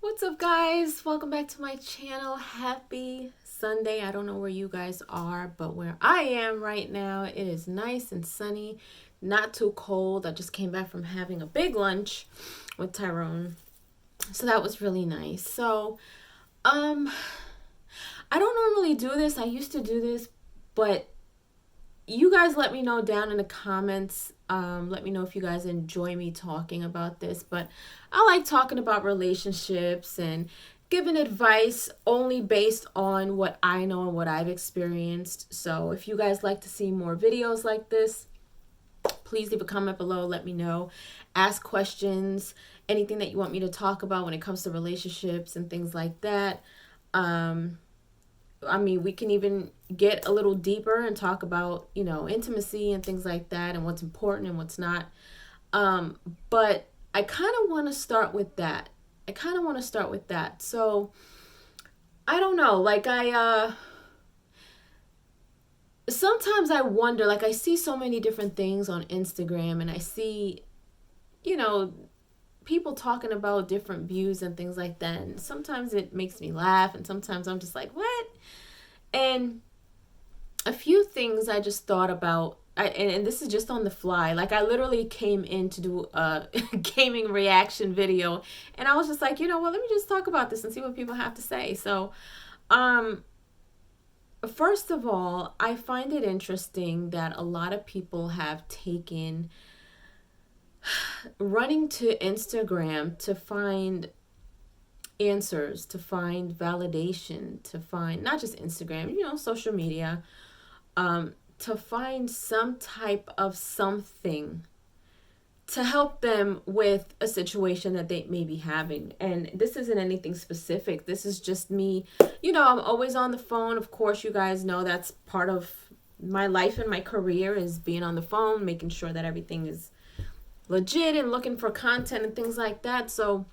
What's up, guys? Welcome back to my channel. Happy Sunday. I don't know where you guys are, but where I am right now, it is nice and sunny, not too cold. I just came back from having a big lunch with Tyrone, so that was really nice. I don't normally do this. I used to do this, but you guys let me know down in the comments. Let me know if you guys enjoy me talking about this. But I like talking about relationships and giving advice only based on what I know and what I've experienced. So if you guys like to see more videos like this, please leave a comment below. Let me know. Ask questions, anything that you want me to talk about when it comes to relationships and things like that. We can even get a little deeper and talk about, intimacy and things like that and what's important and what's not. But I kind of want to start with that. So I don't know, sometimes I wonder, I see so many different things on Instagram and I see, you know, people talking about different views and things like that. And sometimes it makes me laugh and sometimes I'm just like, what? And a few things I just thought about, and this is just on the fly. I literally came in to do a gaming reaction video, and I was just like, let me just talk about this and see what people have to say. So, first of all, I find it interesting that a lot of people have taken running to Instagram to find answers, to find validation, to find not just Instagram, social media, to find some type of something to help them with a situation that they may be having. And this isn't anything specific. This is just me. I'm always on the phone. Of course, you guys know that's part of my life and my career is being on the phone, making sure that everything is legit and looking for content and things like that. So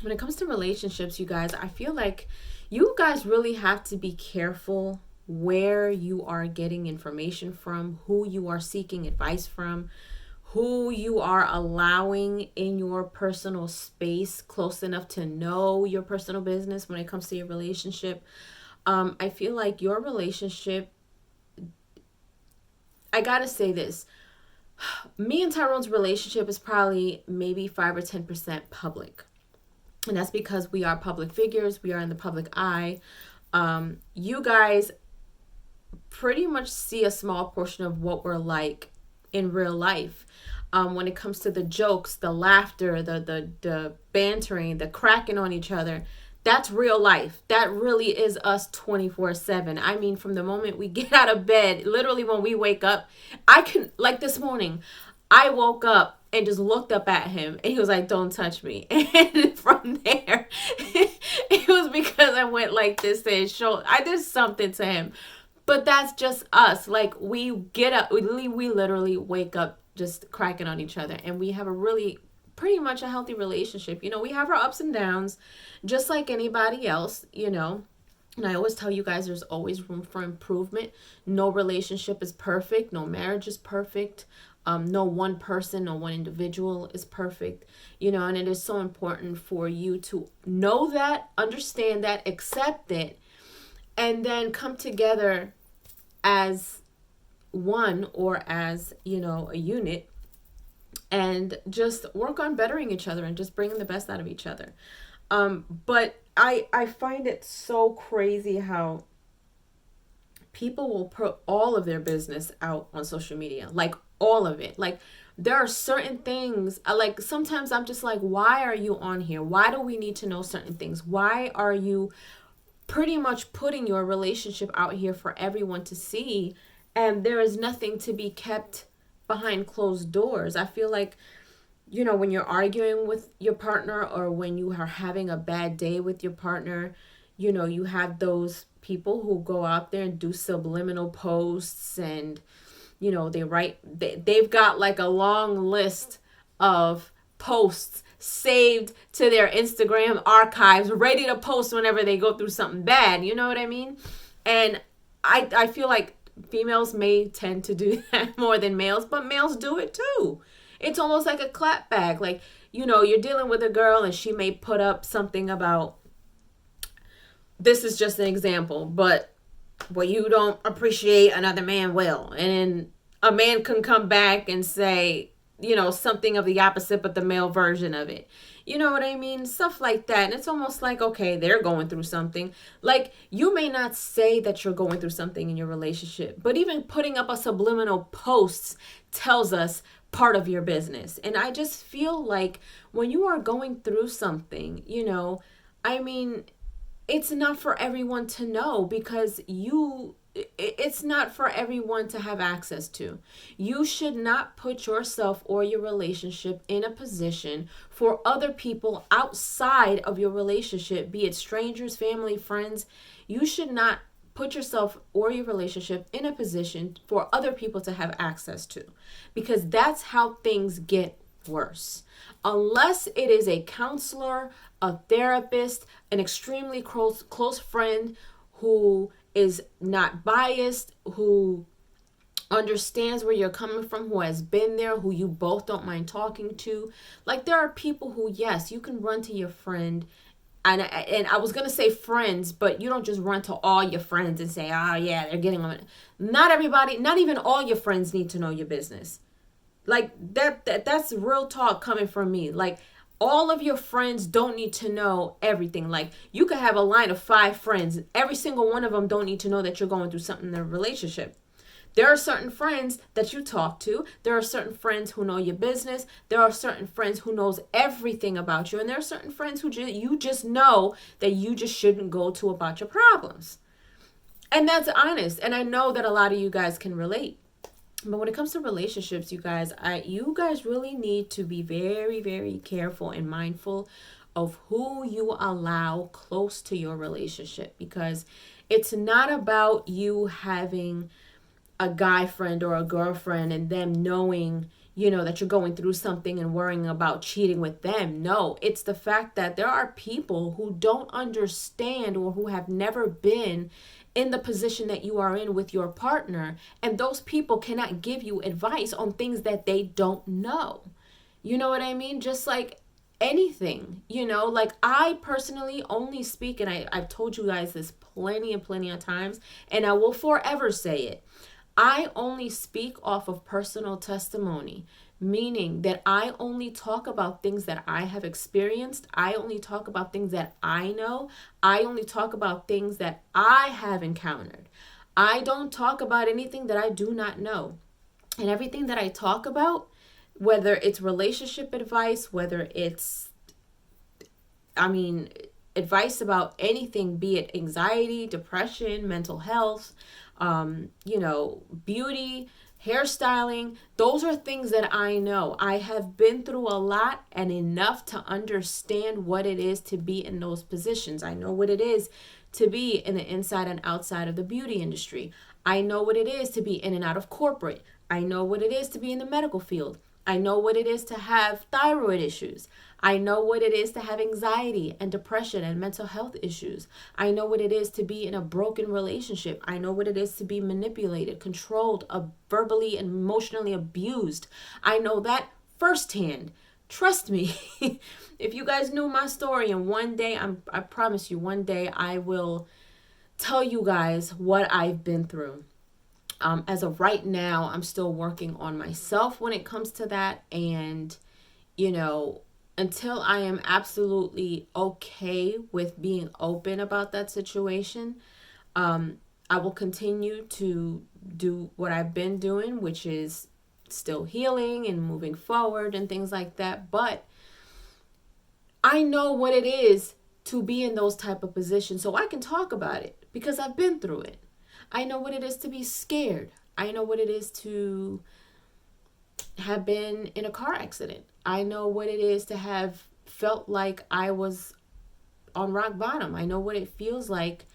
when it comes to relationships, you guys, I feel like you guys really have to be careful where you are getting information from, who you are seeking advice from, who you are allowing in your personal space close enough to know your personal business when it comes to your relationship. I feel like your relationship, I gotta say this, me and Tyrone's relationship is probably maybe 5 or 10% public. And that's because we are public figures. We are in the public eye. You guys pretty much see a small portion of what we're like in real life. When it comes to the jokes, the laughter, the bantering, the cracking on each other, that's real life. That really is us 24/7. I mean, from the moment we get out of bed, literally when we wake up, this morning, I woke up and just looked up at him and he was like, don't touch me. And from there, it was because I went like this to his shoulder. I did something to him. But that's just us. We get up, we literally wake up just cracking on each other. And we have a really, pretty much a healthy relationship. We have our ups and downs, just like anybody else, And I always tell you guys there's always room for improvement. No relationship is perfect. No marriage is perfect. No one person, no one individual is perfect, and it is so important for you to know that, understand that, accept it, and then come together as one or as, a unit and just work on bettering each other and just bringing the best out of each other. But I find it so crazy how people will put all of their business out on social media, all of it. There are certain things, sometimes I'm just like, why are you on here? Why do we need to know certain things? Why are you pretty much putting your relationship out here for everyone to see? And there is nothing to be kept behind closed doors. I feel like, when you're arguing with your partner or when you are having a bad day with your partner, you have those people who go out there and do subliminal posts and, they've got a long list of posts saved to their Instagram archives, ready to post whenever they go through something bad. You know what I mean? And I feel like females may tend to do that more than males, but males do it too. It's almost like a clap bag. you're dealing with a girl and she may put up something about, this is just an example, but what you don't appreciate, another man will. And then a man can come back and say, something of the opposite, but the male version of it. You know what I mean? Stuff like that. And it's almost like, okay, they're going through something. Like, you may not say that you're going through something in your relationship, but even putting up a subliminal post tells us part of your business. And I just feel like when you are going through something, I mean, it's not for everyone to know, because it's not for everyone to have access to. You should not put yourself or your relationship in a position for other people outside of your relationship, be it strangers, family, friends. You should not put yourself or your relationship in a position for other people to have access to, because that's how things get worse. Unless it is a counselor, a therapist, an extremely close friend who is not biased, who understands where you're coming from, who has been there, who you both don't mind talking to. Like, there are people who, yes, you can run to your friend, and I was going to say friends, but you don't just run to all your friends and say, oh yeah, they're getting on it. Not everybody, not even all your friends need to know your business. Like, that's real talk coming from me. Like, all of your friends don't need to know everything. Like, you could have a line of 5 friends. Every single one of them don't need to know that you're going through something in a relationship. There are certain friends that you talk to. There are certain friends who know your business. There are certain friends who knows everything about you. And there are certain friends who you just know that you just shouldn't go to about your problems. And that's honest. And I know that a lot of you guys can relate. But when it comes to relationships, you guys really need to be very, very careful and mindful of who you allow close to your relationship, because it's not about you having a guy friend or a girlfriend and them knowing, that you're going through something and worrying about cheating with them. No, it's the fact that there are people who don't understand or who have never been in the position that you are in with your partner, and those people cannot give you advice on things that they don't know. You know what I mean? Just like anything, like, I personally only speak, and I've told you guys this plenty and plenty of times, and I will forever say it. I only speak off of personal testimony, meaning that I only talk about things that I have experienced. I only talk about things that I know. I only talk about things that I have encountered. I don't talk about anything that I do not know. And everything that I talk about, whether it's relationship advice, whether it's, advice about anything, be it anxiety, depression, mental health, beauty, hairstyling, those are things that I know. I have been through a lot and enough to understand what it is to be in those positions. I know what it is to be in the inside and outside of the beauty industry. I know what it is to be in and out of corporate. I know what it is to be in the medical field. I know what it is to have thyroid issues. I know what it is to have anxiety and depression and mental health issues. I know what it is to be in a broken relationship. I know what it is to be manipulated, controlled, verbally and emotionally abused. I know that firsthand. Trust me. If you guys knew my story, and one day, I promise you, one day I will tell you guys what I've been through. As of right now, I'm still working on myself when it comes to that. And, until I am absolutely okay with being open about that situation, I will continue to do what I've been doing, which is still healing and moving forward and things like that. But I know what it is to be in those type of positions, so I can talk about it because I've been through it. I know what it is to be scared. I know what it is to have been in a car accident. I know what it is to have felt like I was on rock bottom. I know what it feels like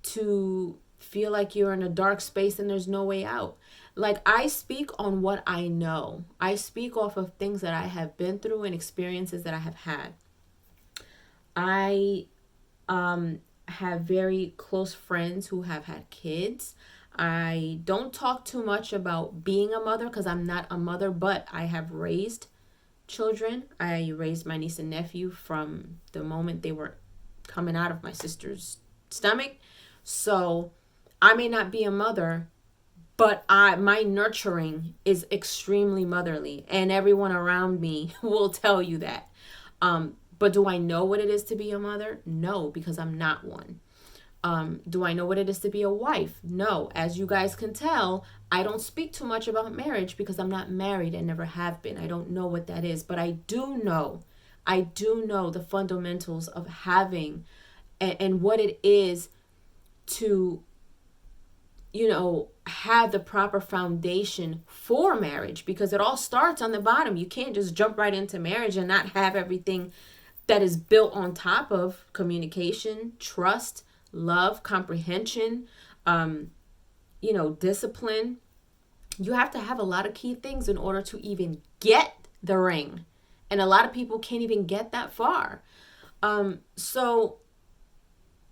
to feel like you're in a dark space and there's no way out. Like, I speak on what I know. I speak off of things that I have been through and experiences that I have had. I have very close friends who have had kids. I don't talk too much about being a mother because I'm not a mother, but I have raised children. I raised my niece and nephew from the moment they were coming out of my sister's stomach. So I may not be a mother, but my nurturing is extremely motherly, and everyone around me will tell you that. But do I know what it is to be a mother? No, because I'm not one. Do I know what it is to be a wife? No. As you guys can tell, I don't speak too much about marriage because I'm not married and never have been. I don't know what that is, but I do know the fundamentals of having and what it is to, have the proper foundation for marriage, because it all starts on the bottom. You can't just jump right into marriage and not have everything that is built on top of communication, trust, love, comprehension, discipline. You have to have a lot of key things in order to even get the ring. And a lot of people can't even get that far. So,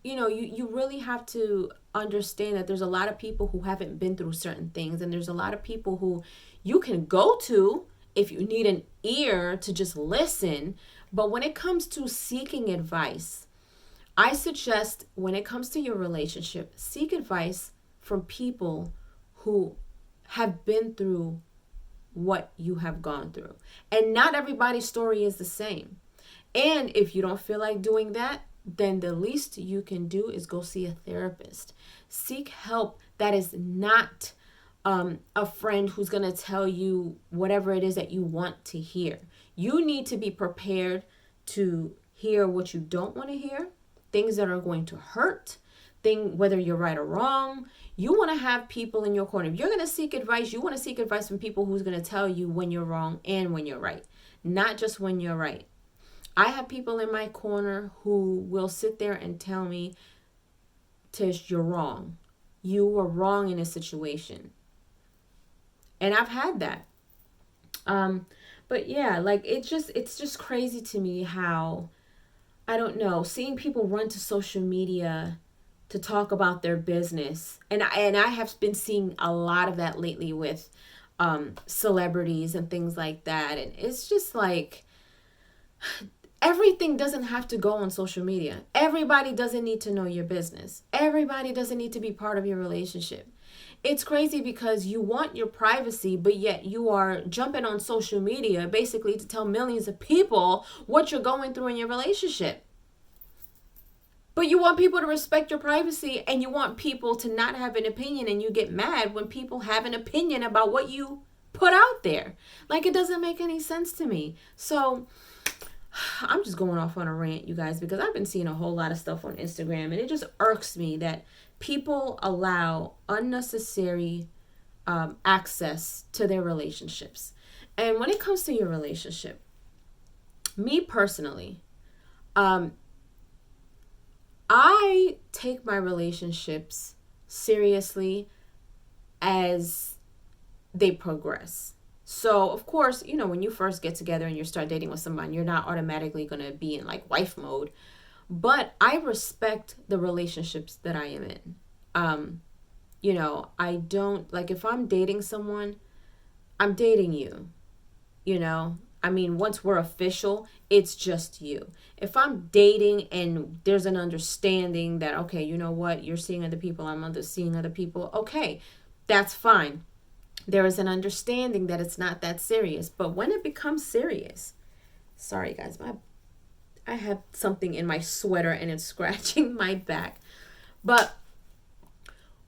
you really have to understand that there's a lot of people who haven't been through certain things. And there's a lot of people who you can go to if you need an ear to just listen. But when it comes to seeking advice, I suggest when it comes to your relationship, seek advice from people who have been through what you have gone through. And not everybody's story is the same. And if you don't feel like doing that, then the least you can do is go see a therapist. Seek help that is not a friend who's going to tell you whatever it is that you want to hear. You need to be prepared to hear what you don't want to hear, things that are going to hurt, whether you're right or wrong. You want to have people in your corner. If you're going to seek advice, you want to seek advice from people who's going to tell you when you're wrong and when you're right, not just when you're right. I have people in my corner who will sit there and tell me, Tish, you're wrong. You were wrong in a situation. And I've had that. But yeah, like it's just crazy to me how, I don't know, seeing people run to social media to talk about their business. And I have been seeing a lot of that lately with celebrities and things like that. And it's just like, everything doesn't have to go on social media. Everybody doesn't need to know your business. Everybody doesn't need to be part of your relationship. It's crazy because you want your privacy, but yet you are jumping on social media basically to tell millions of people what you're going through in your relationship. But you want people to respect your privacy, and you want people to not have an opinion, and you get mad when people have an opinion about what you put out there. Like, it doesn't make any sense to me. So I'm just going off on a rant, you guys, because I've been seeing a whole lot of stuff on Instagram, and it just irks me that people allow unnecessary access to their relationships. And when it comes to your relationship, me personally, I take my relationships seriously as they progress. So, of course, when you first get together and you start dating with someone, you're not automatically going to be in like wife mode. But I respect the relationships that I am in. I don't, like, if I'm dating someone, I'm dating you. Once we're official, it's just you. If I'm dating and there's an understanding that, okay, you know what, you're seeing other people, I'm seeing other people, okay, that's fine. There is an understanding that it's not that serious. But when it becomes serious, sorry guys, I have something in my sweater and it's scratching my back. But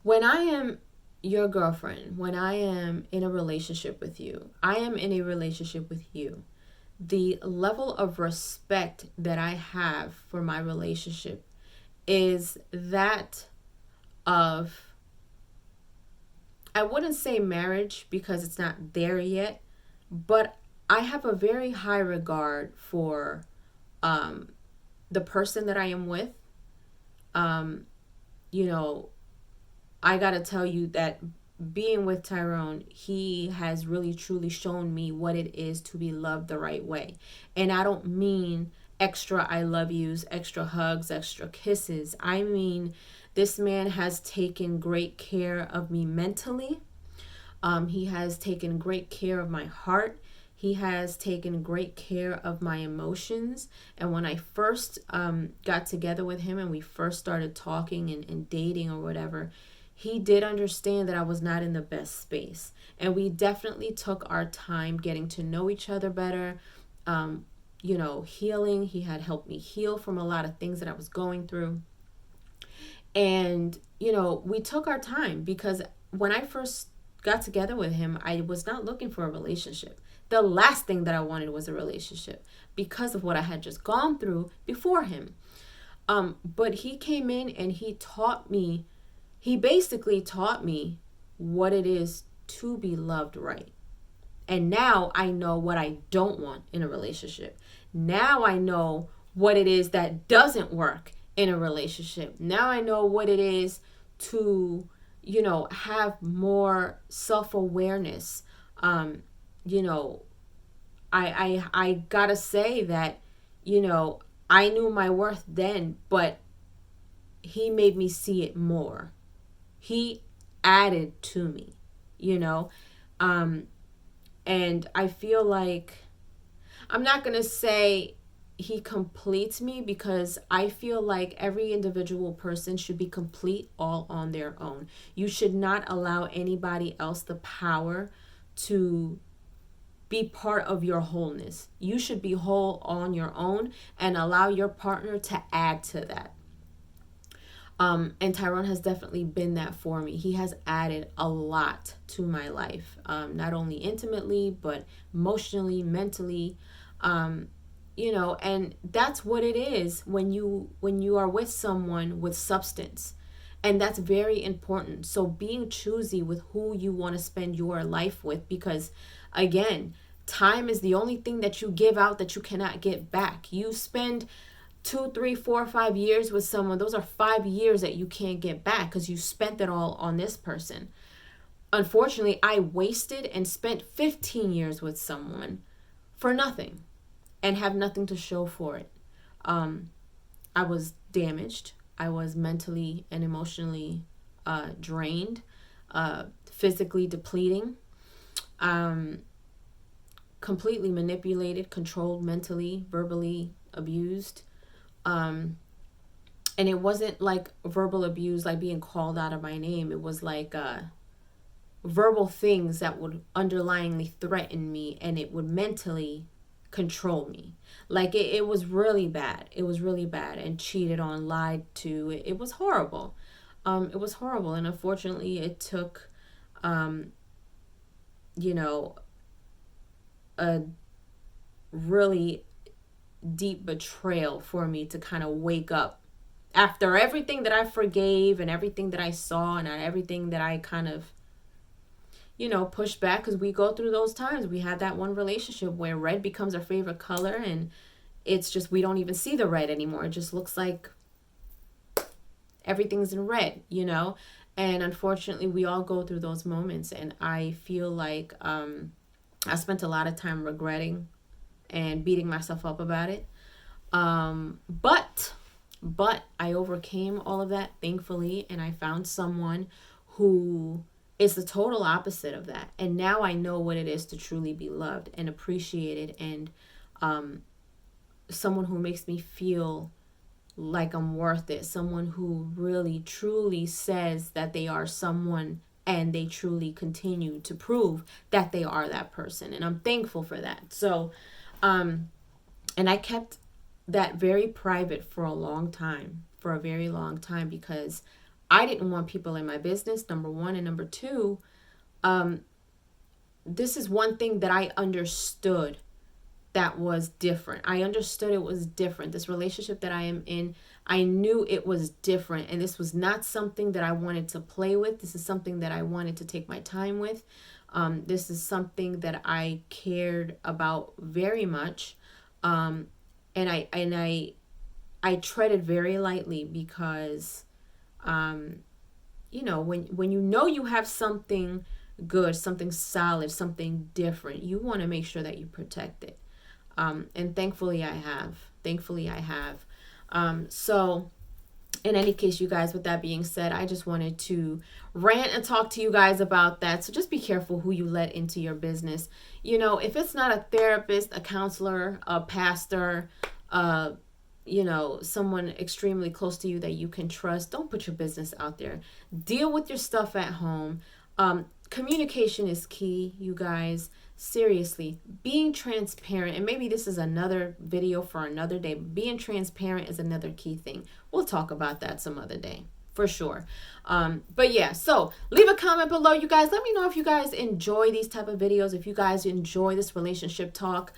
when I am your girlfriend, when I am in a relationship with you, I am in a relationship with you. The level of respect that I have for my relationship is that of, I wouldn't say marriage because it's not there yet, but I have a very high regard for the person that I am with. I gotta tell you that being with Tyrone, he has really truly shown me what it is to be loved the right way. And I don't mean extra I love yous, extra hugs, extra kisses. I mean, this man has taken great care of me mentally. He has taken great care of my heart. He has taken great care of my emotions. And when I first got together with him and we first started talking and dating or whatever, he did understand that I was not in the best space. And we definitely took our time getting to know each other better, healing. He had helped me heal from a lot of things that I was going through. And, we took our time because when I first got together with him, I was not looking for a relationship. The last thing that I wanted was a relationship because of what I had just gone through before him. But he came in and he basically taught me what it is to be loved right. And now I know what I don't want in a relationship. Now I know what it is that doesn't work in a relationship. Now I know what it is to, have more self-awareness. I gotta say that, I knew my worth then, but he made me see it more. He added to me, and I feel like I'm not going to say he completes me because I feel like every individual person should be complete all on their own. You should not allow anybody else the power to be part of your wholeness. You should be whole on your own and allow your partner to add to that. And Tyrone has definitely been that for me. He has added a lot to my life, not only intimately, but emotionally, mentally, and that's what it is when you are with someone with substance. And that's very important. So being choosy with who you want to spend your life with, because again, time is the only thing that you give out that you cannot get back. You spend 2, 3, 4, 5 years with someone. Those are 5 years that you can't get back because you spent it all on this person. Unfortunately, I wasted and spent 15 years with someone for nothing and have nothing to show for it. I was damaged. I was mentally and emotionally drained, physically depleting, completely manipulated, controlled mentally, verbally abused. And it wasn't like verbal abuse, like being called out of my name. It was like verbal things that would underlyingly threaten me, and it would mentally control me. Like it was really bad. It was really bad, and cheated on, lied to. It was horrible. It was horrible, and unfortunately, it took, a really deep betrayal for me to kind of wake up after everything that I forgave and everything that I saw and everything that I kind of pushed back, because we go through those times. We had that one relationship where red becomes our favorite color, and it's just we don't even see the red anymore. It just looks like everything's in red, and unfortunately we all go through those moments, and I feel like I spent a lot of time regretting and beating myself up about it. But I overcame all of that, thankfully, and I found someone who is the total opposite of that. And now I know what it is to truly be loved and appreciated, and someone who makes me feel like I'm worth it, someone who really truly says that they are someone, and they truly continue to prove that they are that person. And I'm thankful for that. So, and I kept that very private for a very long time, because I didn't want people in my business, number one. And number two, this is one thing that I understood that was different. I understood it was different. This relationship that I am in, I knew it was different. And this was not something that I wanted to play with. This is something that I wanted to take my time with. This is something that I cared about very much. And I treaded very lightly, because, when you have something good, something solid, something different, you want to make sure that you protect it. And thankfully I have. So in any case, you guys, with that being said, I just wanted to rant and talk to you guys about that. So just be careful who you let into your business. You know, if it's not a therapist, a counselor, a pastor, you know, someone extremely close to you that you can trust, don't put your business out there. Deal with your stuff at home. Communication is key, you guys. Seriously, being transparent, and maybe this is another video for another day, but being transparent is another key thing. We'll talk about that some other day for sure. But yeah, so leave a comment below, you guys. Let me know if you guys enjoy these type of videos, if you guys enjoy this relationship talk.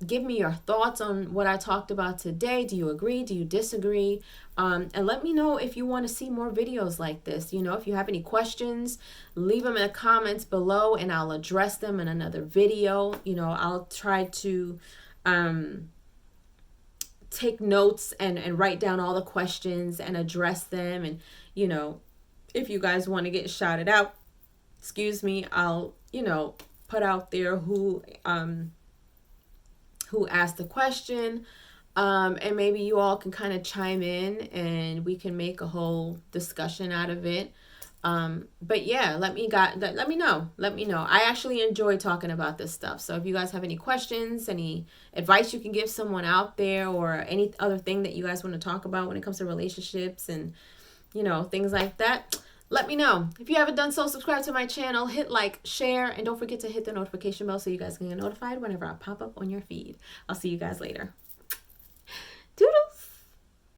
Give me your thoughts on what I talked about today. Do you agree? Do you disagree? And let me know if you want to see more videos like this. You know, if you have any questions, leave them in the comments below and I'll address them in another video. You know, I'll try to take notes and write down all the questions and address them. And, you know, if you guys want to get shouted out, excuse me, I'll, you know, put out there who asked the question. And maybe you all can kind of chime in and we can make a whole discussion out of it. But yeah, let me know. I actually enjoy talking about this stuff. So if you guys have any questions, any advice you can give someone out there, or any other thing that you guys want to talk about when it comes to relationships and, you know, things like that, let me know. If you haven't done so, subscribe to my channel, hit like, share, and don't forget to hit the notification bell so you guys can get notified whenever I pop up on your feed. I'll see you guys later. Doodle.